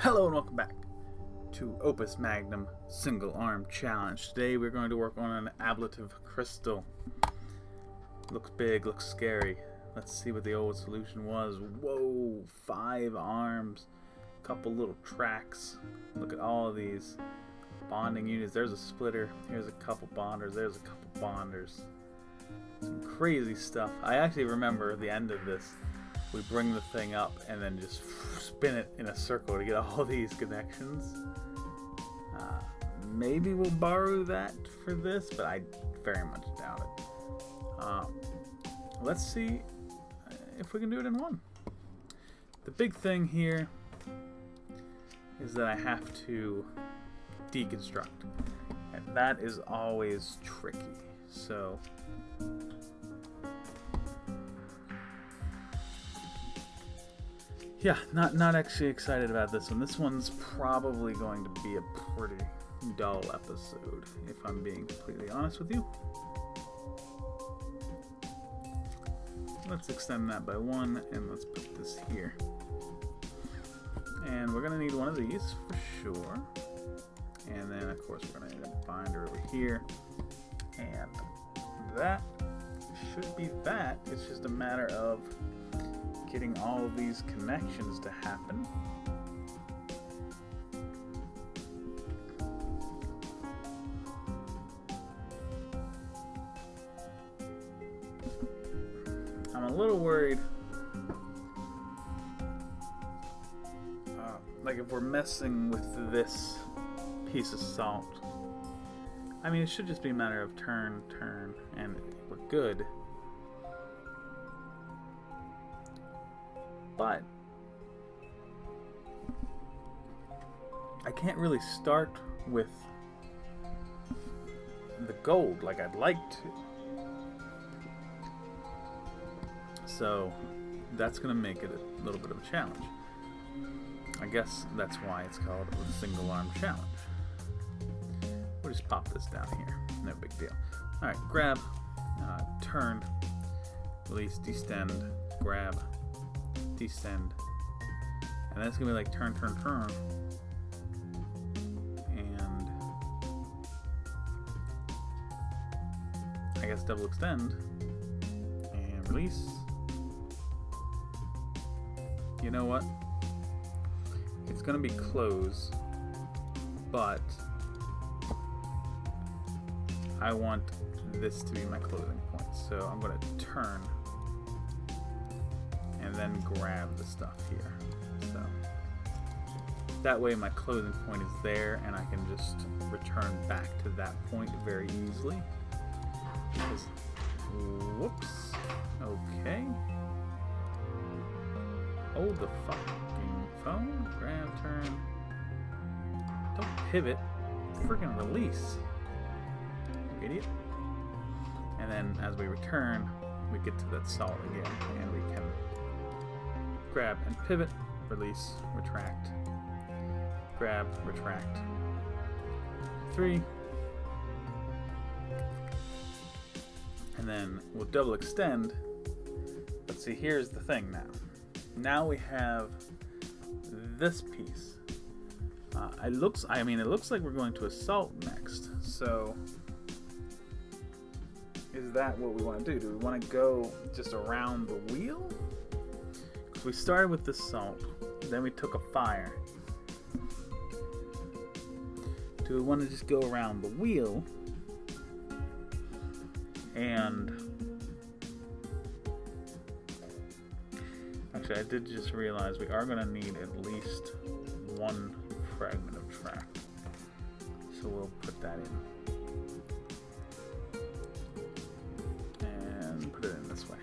Hello and welcome back to Opus Magnum Single Arm Challenge. Today we're going to work on an ablative crystal. Looks big, looks scary. Let's see what the old solution was. Whoa, 5 arms, couple little tracks. Look at all of these bonding units. There's a splitter, here's a couple bonders, there's a couple bonders. Some crazy stuff. I actually remember the end of this. We bring the thing up and then just spin it in a circle to get all these connections. Maybe we'll borrow that for this, but I very much doubt it. Let's see if we can do it in one. The big thing here is that I have to deconstruct, and that is always tricky. So yeah, not actually excited about this one. This one's probably going to be a pretty dull episode, if I'm being completely honest with you. Let's extend that by 1, and let's put this here. And we're going to need one of these for sure. And then, of course, we're going to need a binder over here. And that should be that. It's just a matter of getting all of these connections to happen. I'm a little worried, like if we're messing with this piece of salt. I mean, it should just be a matter of turn, and we're good. But I can't really start with the gold like I'd like to. So that's going to make it a little bit of a challenge. I guess that's why it's called a single arm challenge. We'll just pop this down here. No big deal. Alright, grab, turn, release, distend, grab, descend, and then it's gonna be like turn, and I guess double extend and release. You know what? It's gonna be close, but I want this to be my closing point, so I'm gonna turn and then grab the stuff here. So that way my closing point is there and I can just return back to that point very easily. Because, whoops. Okay. Hold the fucking phone. Grab, turn. Don't pivot. Freaking release. You idiot. And then as we return, we get to that salt again and we can grab and pivot, release, retract, grab, retract. 3. And then we'll double extend. But see, here's the thing now. Now we have this piece. It looks like we're going to a salt next. So is that what we want to do? Do we want to go just around the wheel? We started with the salt, then we took a fire. Do we want to just go around the wheel? And actually, I did just realize we are going to need at least 1 fragment of track. So we'll put that in. And put it in this way.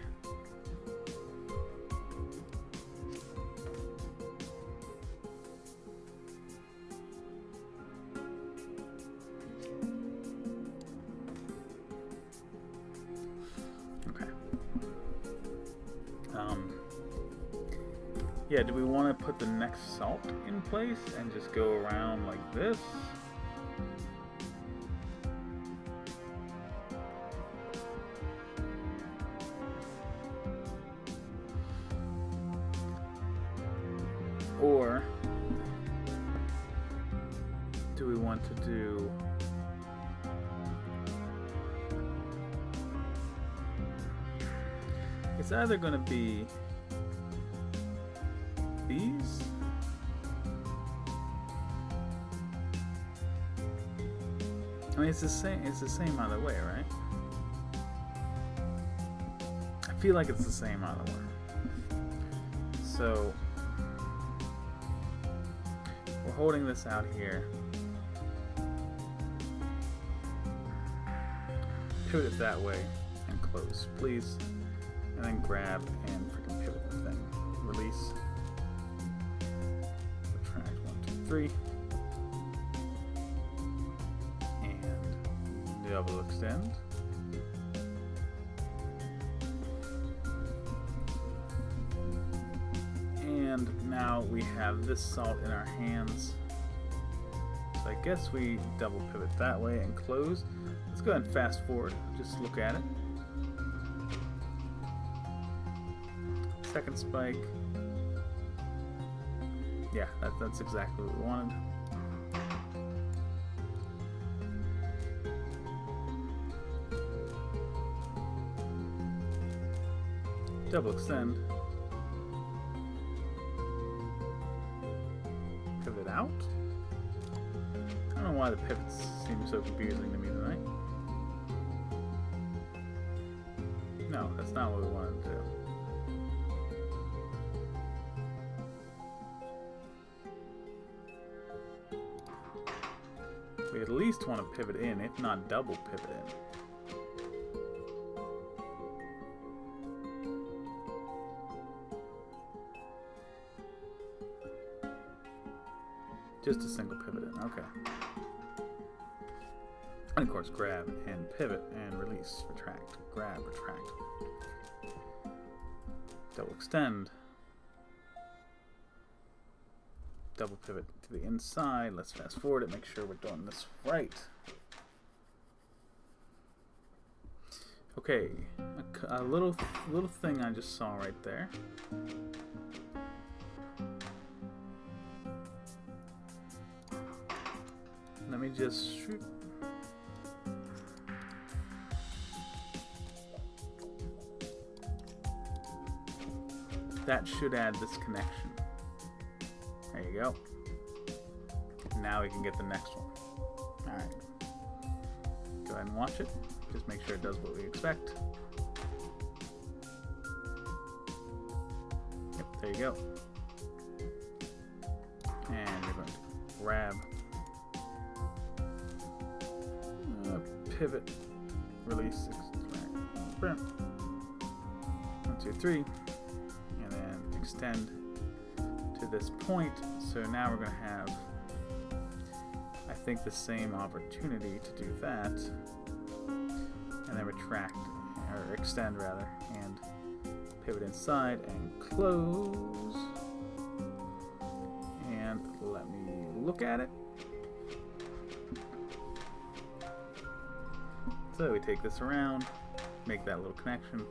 Yeah, do we want to put the next salt in place and just go around like this? Or we want to do? It's either going to be these. I mean, it's the same. It's the same either way, right? I feel like it's the same either way. So we're holding this out here. Pivot it that way and close, please. And then grab and freaking pivot the thing. Release. Retract 1, 2, 3. And double extend. And now we have this salt in our hands. So I guess we double pivot that way and close. Let's go ahead and fast forward. Just look at it. Second spike. Yeah, that's exactly what we wanted. Double extend. Pivot out. I don't know why the pivots seem so confusing to me tonight. No, that's not what we wanted to do. We at least want to pivot in, if not double pivot in. Just a single pivot in, okay. And of course, grab and pivot and release, retract, grab, retract. Double extend. Double pivot to the inside. Let's fast forward it, make sure we're doing this right. Okay, a little thing I just saw right there. Let me just shoot. That should add this connection. There you go. Now we can get the next one. Alright. Go ahead and watch it. Just make sure it does what we expect. Yep, there you go. And you're going to grab, pivot, release, 1, 2, 3, and then extend to this point. So now we're going to have, I think, the same opportunity to do that, and then retract, or extend rather, and pivot inside and close. And let me look at it. So we take this around, make that little connection,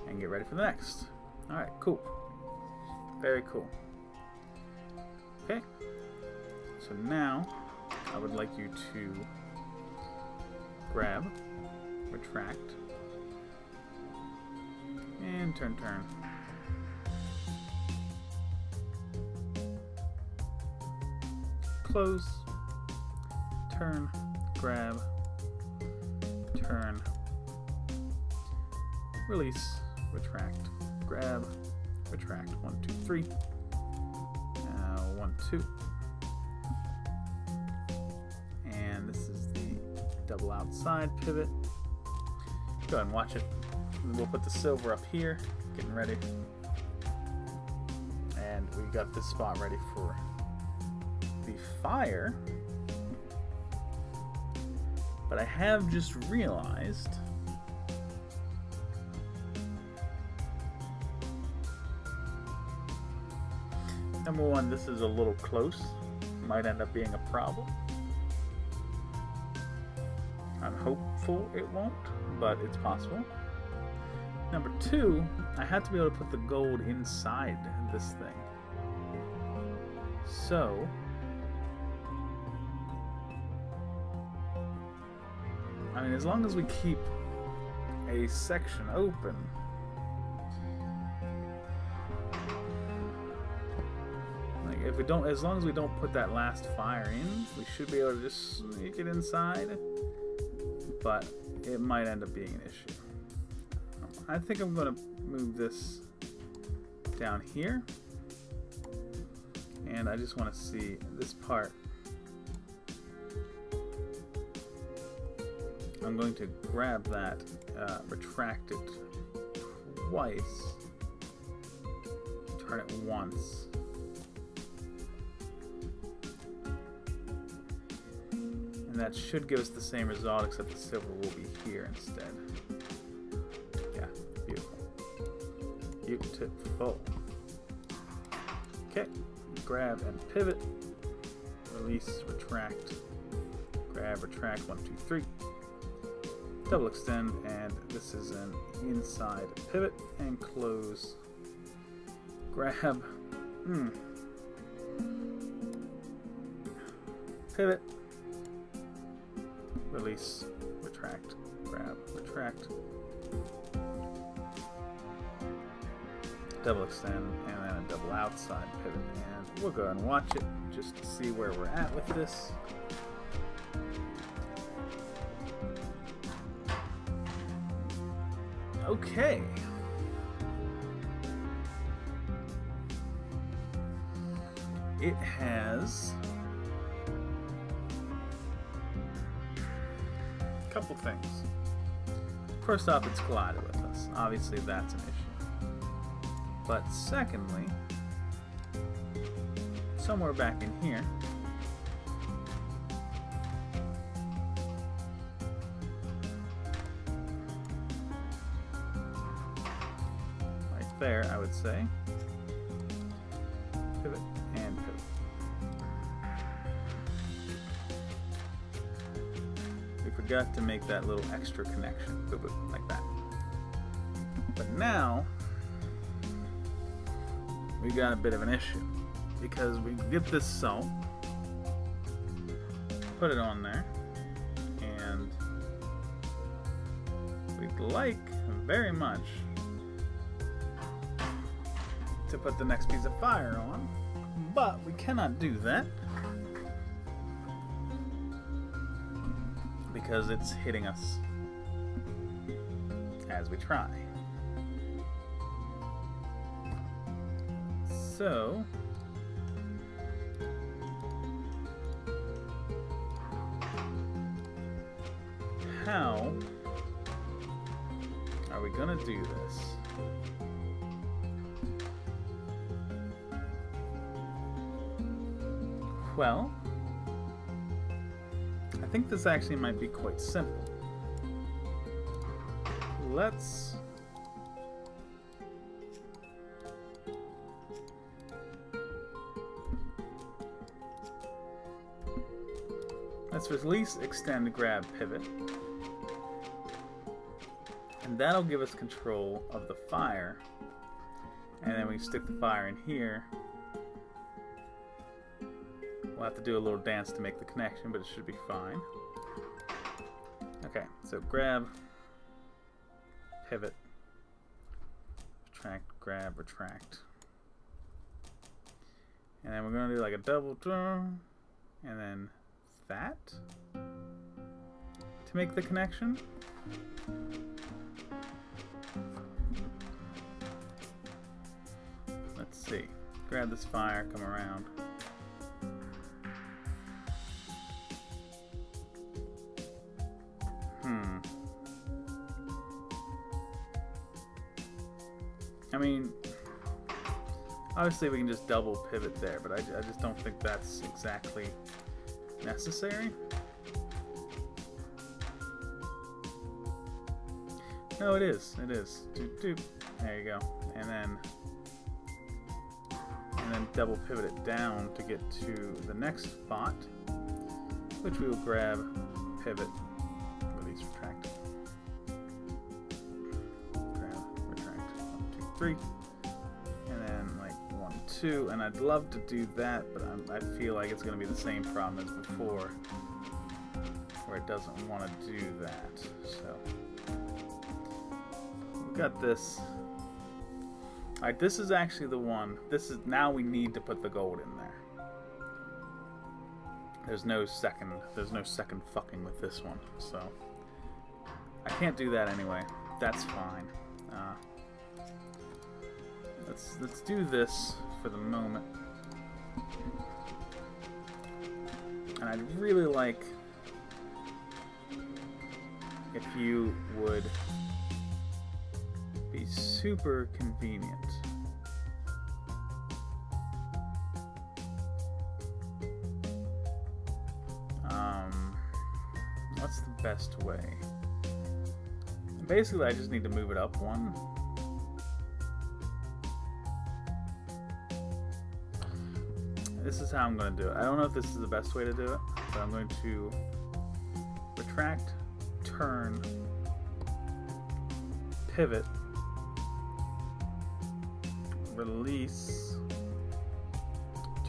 and get ready for the next. Alright, cool. Very cool. Okay. So now, I would like you to grab, retract, and turn. Close, turn, grab, turn, release, retract, grab, retract, 1, 2, 3, 1, 2, and this is the double outside pivot. Go ahead and watch it. We'll put the silver up here, getting ready, and we got this spot ready for the fire. But I have just realized number one, this is a little close. Might end up being a problem. I'm hopeful it won't, but it's possible. Number two, I have to be able to put the gold inside this thing. So I mean, as long as we keep a section open, like if we don't, as long as we don't put that last fire in, we should be able to just sneak it inside, but it might end up being an issue. I think I'm going to move this down here, and I just want to see this part. I'm going to grab that, retract it twice, turn it once, and that should give us the same result, except the silver will be here instead. Yeah, beautiful. Beautiful. Okay, grab and pivot, release, retract, grab, retract, 1, 2, 3. Double extend, and this is an inside pivot, and close, grab, pivot, release, retract, grab, retract, double extend, and then a double outside pivot. And we'll go ahead and watch it just to see where we're at with this. Okay. It has a couple things. First off, it's collided with us. Obviously, that's an issue. But secondly, somewhere back in here, there, I would say. Pivot and pivot. We forgot to make that little extra connection, like that. But now we got a bit of an issue, because we get this salt, put it on there, and we'd like very much to put the next piece of fire on, but we cannot do that because it's hitting us as we try. So how are we gonna do this? Well, I think this actually might be quite simple. Let's release, extend, grab, pivot, and that'll give us control of the fire, and then we stick the fire in here. We'll have to do a little dance to make the connection, but it should be fine. Okay, so grab, pivot, retract, grab, retract. And then we're going to do like a double turn, and then that to make the connection. Let's see. Grab this fire, come around. I mean, obviously we can just double pivot there, but I just don't think that's exactly necessary. No, it is. It is. Doop, doop. There you go. And then double pivot it down to get to the next spot, which we will grab, pivot, release, retract. Grab, retract. 1, 2, 3. And then like 1, 2. And I'd love to do that, but I feel like it's going to be the same problem as before, where it doesn't want to do that. So we've got this. Alright, this is actually the one. This is now we need to put the gold in there. There's no second fucking with this one. So I can't do that anyway. That's fine. Let's do this for the moment. And I'd really like if you would be super convenient. What's the best way? Basically, I just need to move it up one. This is how I'm going to do it. I don't know if this is the best way to do it, but I'm going to retract, turn, pivot, release,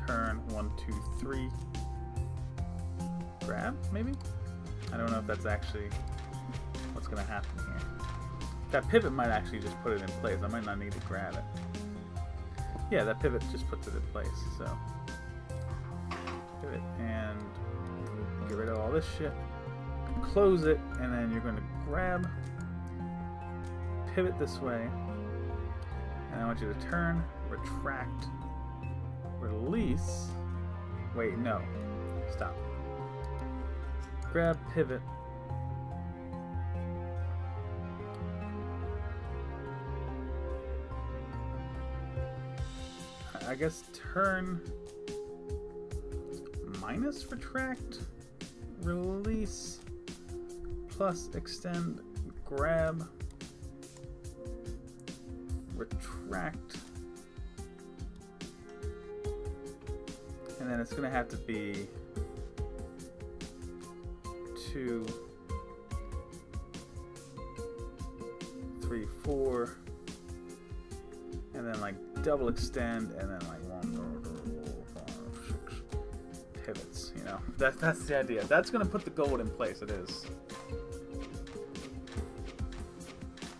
turn, 1, 2, 3, grab, maybe? I don't know if that's actually what's going to happen here. That pivot might actually just put it in place. I might not need to grab it. Yeah, that pivot just puts it in place, so. Pivot and get rid of all this shit. Close it, and then you're going to grab, pivot this way, and I want you to turn, retract, release. Wait, no. Stop. Grab, pivot. I guess turn minus retract, release, plus extend, grab, retract, and then it's going to have to be 2, 3, 4, and then like double extend, and then like 1, 4, 5, 6 pivots. You know, that's the idea. That's going to put the gold in place. It is.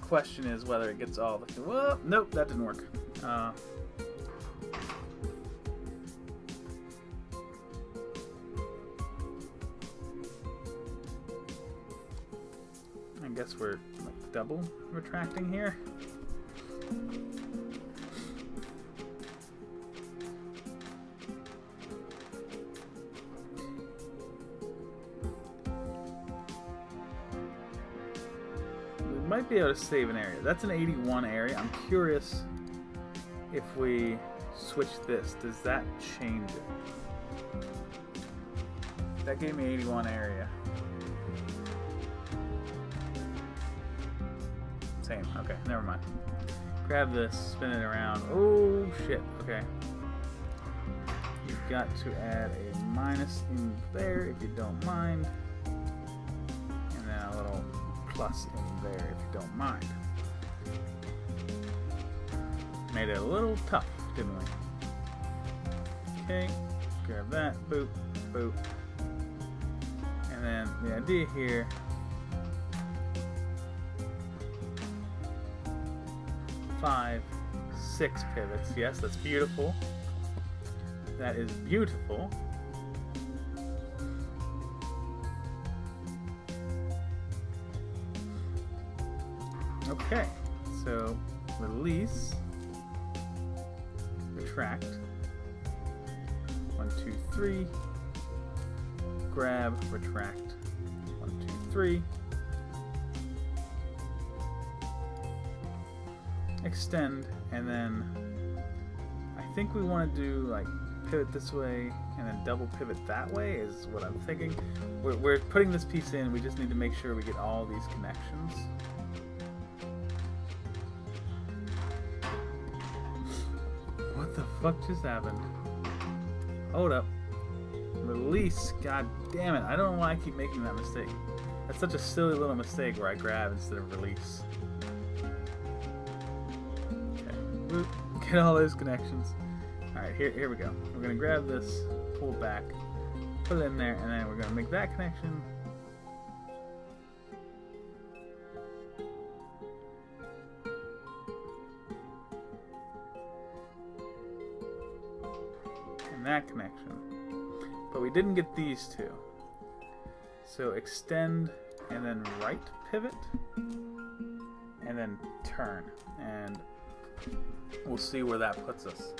Question is whether it gets all the. Well, nope, that didn't work. I guess we're like double retracting here. We might be able to save an area. That's an 81 area. I'm curious if we switch this, does that change it? That gave me 81 area. Same. Okay, never mind. Grab this, spin it around. Oh, shit. Okay. You've got to add a minus in there if you don't mind. And then a little plus in there if you don't mind. Made it a little tough, didn't we? Okay. Grab that. Boop. Boop. And then the idea here. Five, 6 pivots. Yes, that's beautiful. That is beautiful. Okay, so release, retract, 1, 2, 3, grab, retract, 1, 2, 3. Extend, and then I think we want to do like pivot this way and then double pivot that way is what I'm thinking. We're putting this piece in, we just need to make sure we get all these connections. What the fuck just happened? Hold up. Release, god damn it. I don't know why I keep making that mistake. That's such a silly little mistake where I grab instead of release. Get all those connections. Alright, here we go. We're going to grab this, pull back, put it in there, and then we're going to make that connection, that connection. But we didn't get these two. So extend and then right pivot and then turn. And we'll see where that puts us.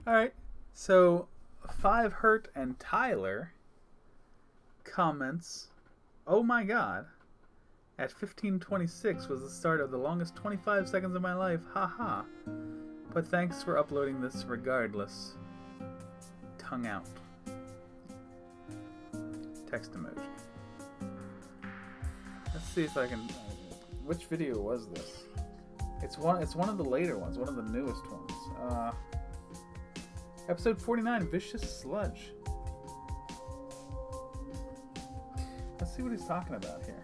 Alright, so 5 Hurt and Tyler comments, "Oh my god, at 15:26 was the start of the longest 25 seconds of my life, haha. But thanks for uploading this regardless. Tongue out." Text emoji. Let's see if I can... which video was this? It's one of the later ones, one of the newest ones. Episode 49, Vicious Sludge. Let's see what he's talking about here.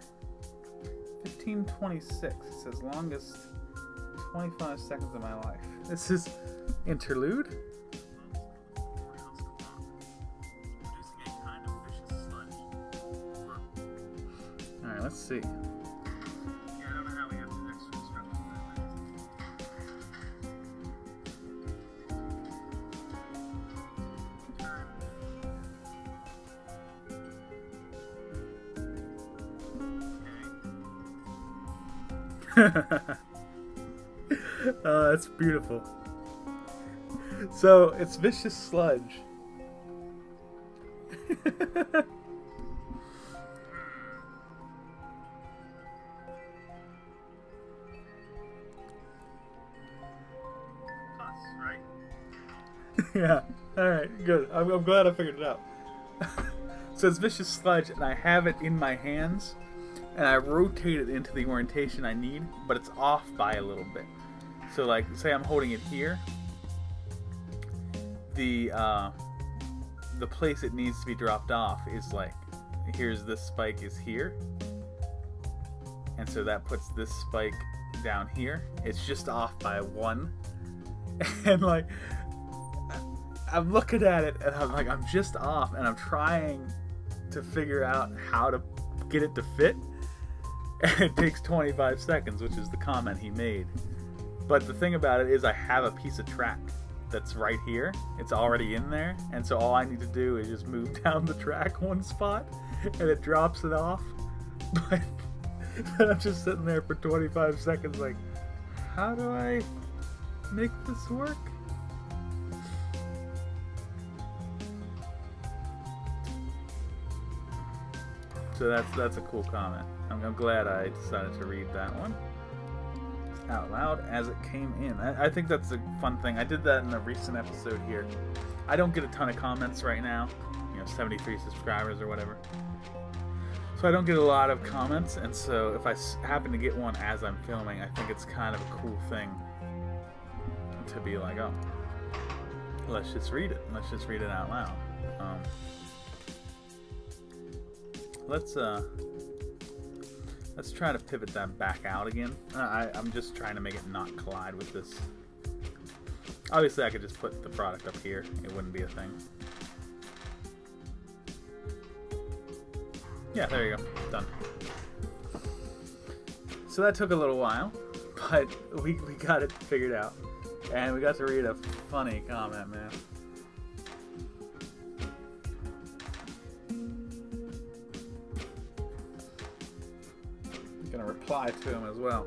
15:26. It says longest 25 seconds of my life. This is interlude. Alright, let's see. I don't know how we have the extra instructions. Oh, that's beautiful. So it's Vicious Sludge. Plus, right? Yeah. Alright, good. I'm glad I figured it out. So it's Vicious Sludge, and I have it in my hands, and I rotate it into the orientation I need, but it's off by a little bit. So, like, say I'm holding it here. The place it needs to be dropped off is like, here's this spike is here. And so that puts this spike down here. It's just off by 1. And like, I'm looking at it and I'm like, I'm just off, and I'm trying to figure out how to get it to fit. And it takes 25 seconds, which is the comment he made. But the thing about it is I have a piece of track that's right here. It's already in there, and so all I need to do is just move down the track 1 spot, and it drops it off. But I'm just sitting there for 25 seconds like, how do I make this work? So that's a cool comment. I'm glad I decided to read that one out loud as it came in. I think that's a fun thing. I did that in a recent episode here. I don't get a ton of comments right now, 73 subscribers or whatever. So I don't get a lot of comments, and so if I happen to get one as I'm filming, I think it's kind of a cool thing to be like, oh, let's just read it. Let's just read it out loud. Let's try to pivot that back out again. I'm just trying to make it not collide with this. Obviously, I could just put the product up here. It wouldn't be a thing. Yeah, there you go. Done. So that took a little while, but we got it figured out. And we got to read a funny comment, man. Gonna reply to him as well.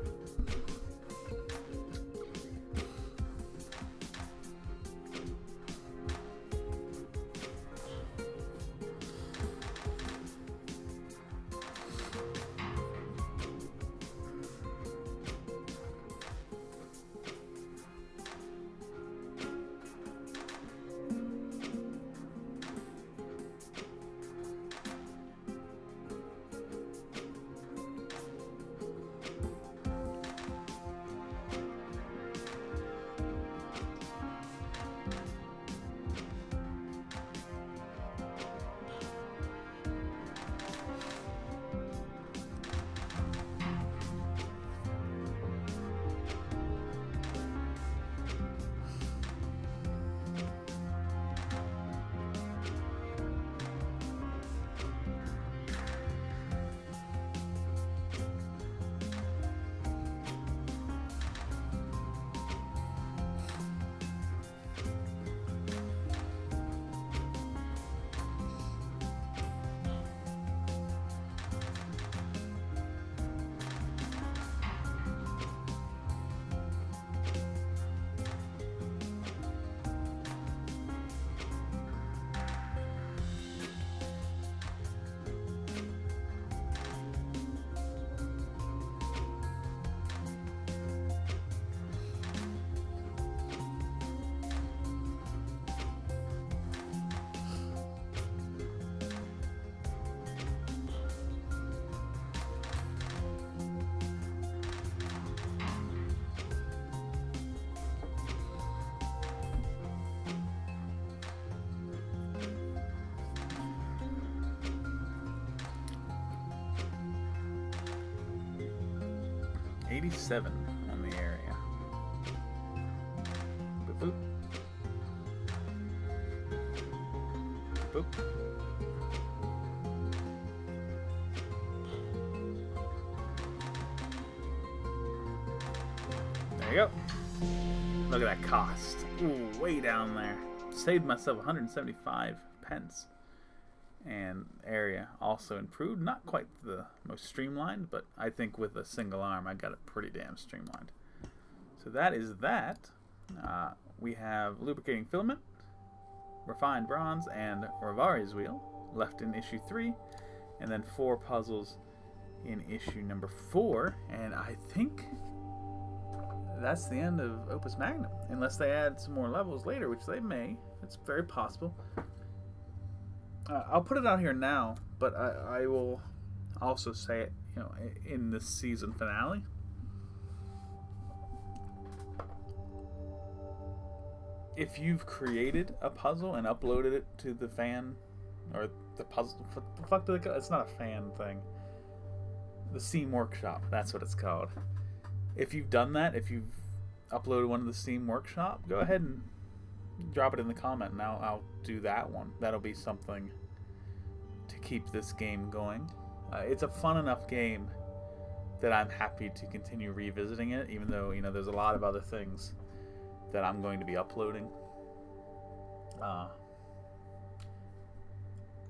87 on the area. Boop, boop. Boop. There you go. Look at that cost. Ooh, way down there. Saved myself 175 pence. And area also improved. Not quite the most streamlined, but I think with a single arm I got it pretty damn streamlined. So that is that. We have lubricating filament, refined bronze, and Rivari's wheel left in issue 3, and then 4 puzzles in issue number 4. And I think that's the end of Opus Magnum, unless they add some more levels later, which they may. It's very possible. I'll put it out here now, but I will also say it, in the season finale. If you've created a puzzle and uploaded it to the fan, or the puzzle, what the fuck do they call it? It's not a fan thing. The Steam Workshop, that's what it's called. If you've done that, if you've uploaded one to the Steam Workshop, go ahead and drop it in the comment, and I'll do that one. That'll be something to keep this game going. It's a fun enough game that I'm happy to continue revisiting it, even though there's a lot of other things that I'm going to be uploading.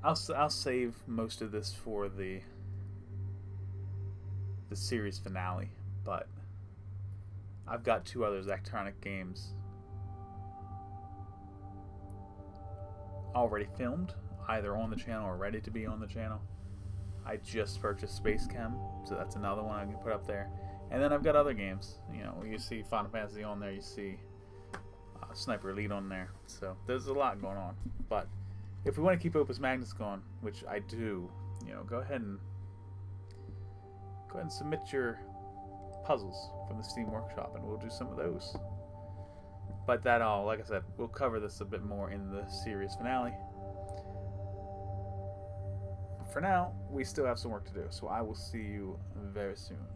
I'll save most of this for the series finale, but I've got 2 other Zachtronic games already filmed, either on the channel or ready to be on the channel. I just purchased Space Chem, so that's another one I can put up there. And then I've got other games. You see Final Fantasy on there, you see Sniper Elite on there. So there's a lot going on. But if we want to keep Opus Magnus going, which I do, go ahead and submit your puzzles from the Steam Workshop, and we'll do some of those. But like I said, we'll cover this a bit more in the series finale. For now, we still have some work to do, so I will see you very soon.